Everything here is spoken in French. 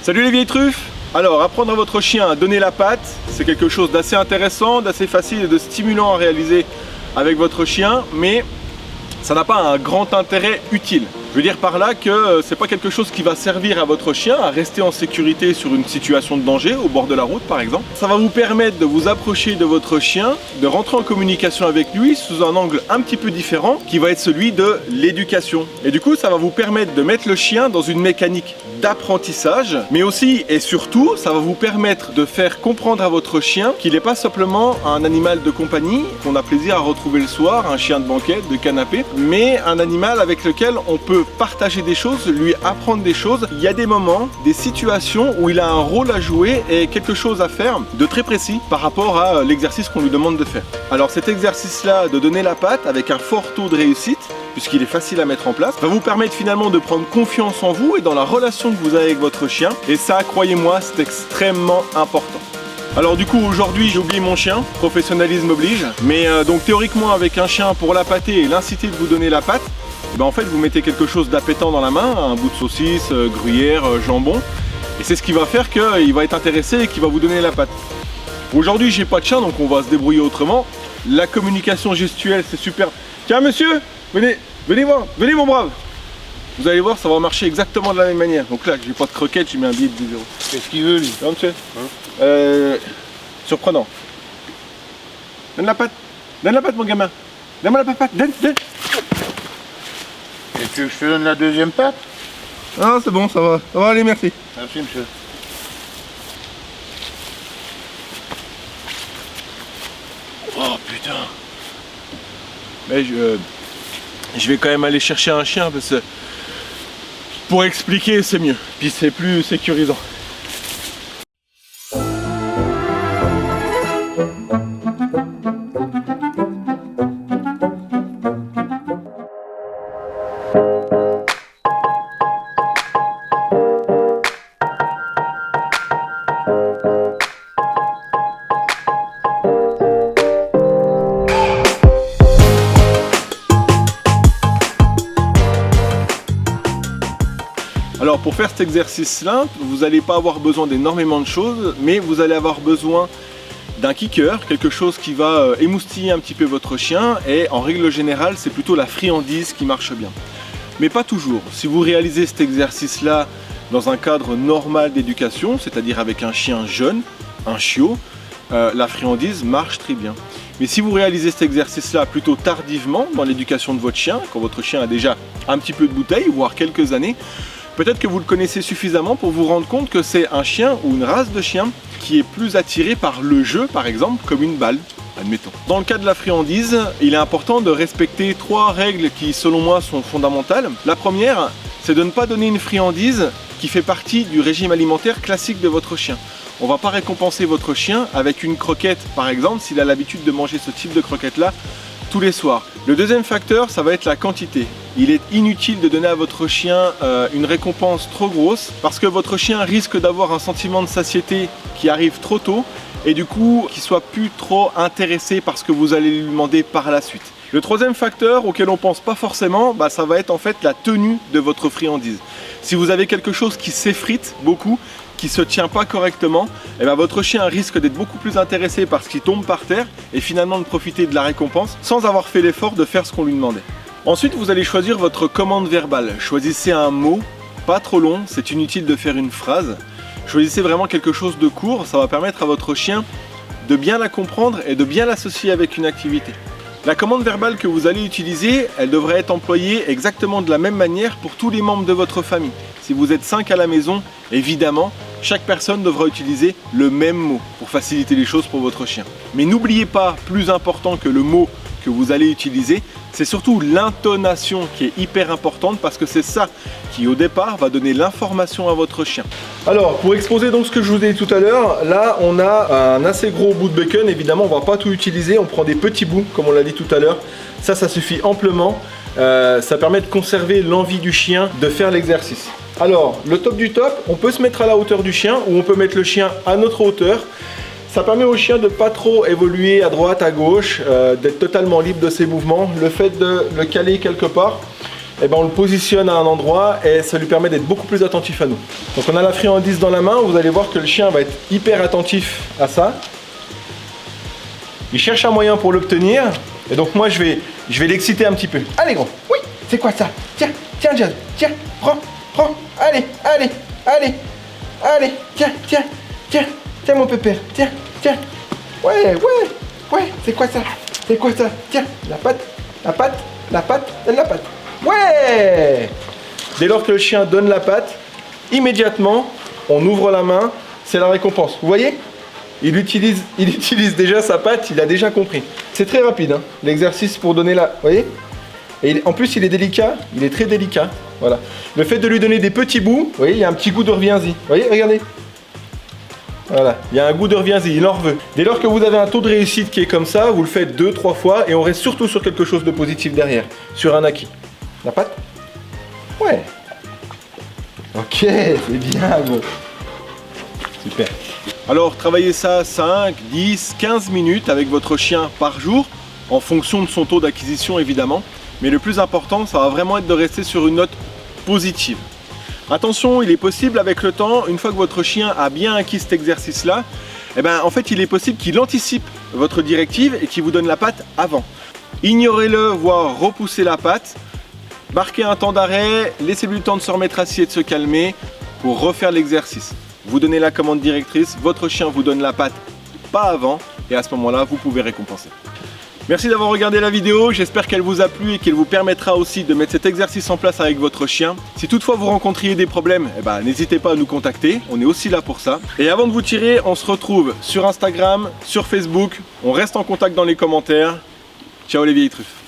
Salut les vieilles truffes! Alors, apprendre à votre chien à donner la patte, c'est quelque chose d'assez intéressant, d'assez facile et de stimulant à réaliser avec votre chien, mais ça n'a pas un grand intérêt utile. Je veux dire par là que c'est pas quelque chose qui va servir à votre chien à rester en sécurité sur une situation de danger, au bord de la route par exemple. Ça va vous permettre de vous approcher de votre chien, de rentrer en communication avec lui sous un angle un petit peu différent, qui va être celui de l'éducation. Et du coup, ça va vous permettre de mettre le chien dans une mécanique d'apprentissage, mais aussi et surtout, ça va vous permettre de faire comprendre à votre chien qu'il n'est pas simplement un animal de compagnie qu'on a plaisir à retrouver le soir, un chien de banquette, de canapé, mais un animal avec lequel on peut partager des choses, lui apprendre des choses. Il y a des moments, des situations où il a un rôle à jouer et quelque chose à faire de très précis par rapport à l'exercice qu'on lui demande de faire. Alors cet exercice-là de donner la patte avec un fort taux de réussite, puisqu'il est facile à mettre en place, va vous permettre finalement de prendre confiance en vous et dans la relation que vous avez avec votre chien. Et ça, croyez-moi, c'est extrêmement important. Alors du coup, aujourd'hui, j'ai oublié mon chien, professionnalisme oblige. Mais donc théoriquement, avec un chien, pour l'appâter et l'inciter de vous donner la patte, en fait, vous mettez quelque chose d'appétant dans la main, un bout de saucisse, gruyère, jambon. Et c'est ce qui va faire qu'il va être intéressé et qu'il va vous donner la patte. Aujourd'hui, j'ai pas de chien, donc on va se débrouiller autrement. La communication gestuelle, c'est super. Tiens, monsieur, venez voir, venez mon brave. Vous allez voir, ça va marcher exactement de la même manière. Donc là, j'ai pas de croquette, j'ai mis un billet de 10 €. Qu'est-ce qu'il veut lui? Non, monsieur. Surprenant. Donne la patte, mon gamin. Donne-moi la patte, donne. Et tu veux que je te donne la deuxième patte? Ah, c'est bon, ça va aller, merci. Merci, monsieur. Oh putain. Mais je vais quand même aller chercher un chien parce que pour expliquer c'est mieux, puis c'est plus sécurisant. Alors pour faire cet exercice-là, vous n'allez pas avoir besoin d'énormément de choses, mais vous allez avoir besoin d'un kicker, quelque chose qui va émoustiller un petit peu votre chien, et en règle générale, c'est plutôt la friandise qui marche bien. Mais pas toujours. Si vous réalisez cet exercice-là dans un cadre normal d'éducation, c'est-à-dire avec un chien jeune, un chiot, la friandise marche très bien. Mais si vous réalisez cet exercice-là plutôt tardivement dans l'éducation de votre chien, quand votre chien a déjà un petit peu de bouteille, voire quelques années, peut-être que vous le connaissez suffisamment pour vous rendre compte que c'est un chien ou une race de chien qui est plus attiré par le jeu, par exemple, comme une balle, admettons. Dans le cas de la friandise, il est important de respecter 3 règles qui, selon moi, sont fondamentales. La première, c'est de ne pas donner une friandise qui fait partie du régime alimentaire classique de votre chien. On ne va pas récompenser votre chien avec une croquette, par exemple, s'il a l'habitude de manger ce type de croquette-là tous les soirs. Le deuxième facteur, ça va être la quantité. Il est inutile de donner à votre chien une récompense trop grosse parce que votre chien risque d'avoir un sentiment de satiété qui arrive trop tôt et du coup qu'il soit plus trop intéressé par ce que vous allez lui demander par la suite. Le troisième facteur auquel on pense pas forcément, ça va être en fait la tenue de votre friandise. Si vous avez quelque chose qui s'effrite beaucoup, qui ne se tient pas correctement, votre chien risque d'être beaucoup plus intéressé par ce qui tombe par terre et finalement de profiter de la récompense sans avoir fait l'effort de faire ce qu'on lui demandait. Ensuite, vous allez choisir votre commande verbale. Choisissez un mot, pas trop long, c'est inutile de faire une phrase. Choisissez vraiment quelque chose de court, ça va permettre à votre chien de bien la comprendre et de bien l'associer avec une activité. La commande verbale que vous allez utiliser, elle devrait être employée exactement de la même manière pour tous les membres de votre famille. Si vous êtes 5 à la maison, évidemment, chaque personne devra utiliser le même mot pour faciliter les choses pour votre chien. Mais n'oubliez pas, plus important que le mot que vous allez utiliser, c'est surtout l'intonation qui est hyper importante parce que c'est ça qui au départ va donner l'information à votre chien. Alors pour exposer donc ce que je vous ai dit tout à l'heure, là on a un assez gros bout de bacon, évidemment on va pas tout utiliser, on prend des petits bouts comme on l'a dit tout à l'heure, ça suffit amplement, ça permet de conserver l'envie du chien de faire l'exercice. Alors le top du top, on peut se mettre à la hauteur du chien ou on peut mettre le chien à notre hauteur. Ça permet au chien de ne pas trop évoluer à droite, à gauche, d'être totalement libre de ses mouvements. Le fait de le caler quelque part, eh ben, on le positionne à un endroit et ça lui permet d'être beaucoup plus attentif à nous. Donc on a la friandise dans la main, vous allez voir que le chien va être hyper attentif à ça. Il cherche un moyen pour l'obtenir et donc moi je vais l'exciter un petit peu. Allez gros, oui, c'est quoi ça? Tiens, tiens Jazz, tiens, prends, allez, allez, allez, allez, tiens, tiens, tiens, tiens mon pépère, tiens, tiens. Ouais, c'est quoi ça? C'est quoi ça? Tiens, la patte, la patte, la patte, la patte. Ouais! Dès lors que le chien donne la patte, immédiatement, on ouvre la main, c'est la récompense. Vous voyez? Il utilise déjà sa patte, il a déjà compris. C'est très rapide, hein, l'exercice pour donner la... Vous voyez? Et en plus, il est délicat, il est très délicat. Voilà. Le fait de lui donner des petits bouts, vous voyez, il y a un petit goût de reviens-y. Vous voyez, regardez. Voilà, il y a un goût de reviens-y, il en veut. Dès lors que vous avez un taux de réussite qui est comme ça, vous le faites 2-3 fois et on reste surtout sur quelque chose de positif derrière, sur un acquis. La patte? Ouais. Ok, c'est bien, gros. Super. Alors, travaillez ça 5, 10, 15 minutes avec votre chien par jour, en fonction de son taux d'acquisition évidemment. Mais le plus important, ça va vraiment être de rester sur une note positive. Attention, il est possible avec le temps, une fois que votre chien a bien acquis cet exercice-là, eh ben, en fait, il est possible qu'il anticipe votre directive et qu'il vous donne la patte avant. Ignorez-le, voire repoussez la patte, marquez un temps d'arrêt, laissez-lui le temps de se remettre assis et de se calmer pour refaire l'exercice. Vous donnez la commande directrice, votre chien vous donne la patte pas avant et à ce moment-là, vous pouvez récompenser. Merci d'avoir regardé la vidéo, j'espère qu'elle vous a plu et qu'elle vous permettra aussi de mettre cet exercice en place avec votre chien. Si toutefois vous rencontriez des problèmes, eh ben, n'hésitez pas à nous contacter, on est aussi là pour ça. Et avant de vous tirer, on se retrouve sur Instagram, sur Facebook, on reste en contact dans les commentaires. Ciao les vieilles truffes.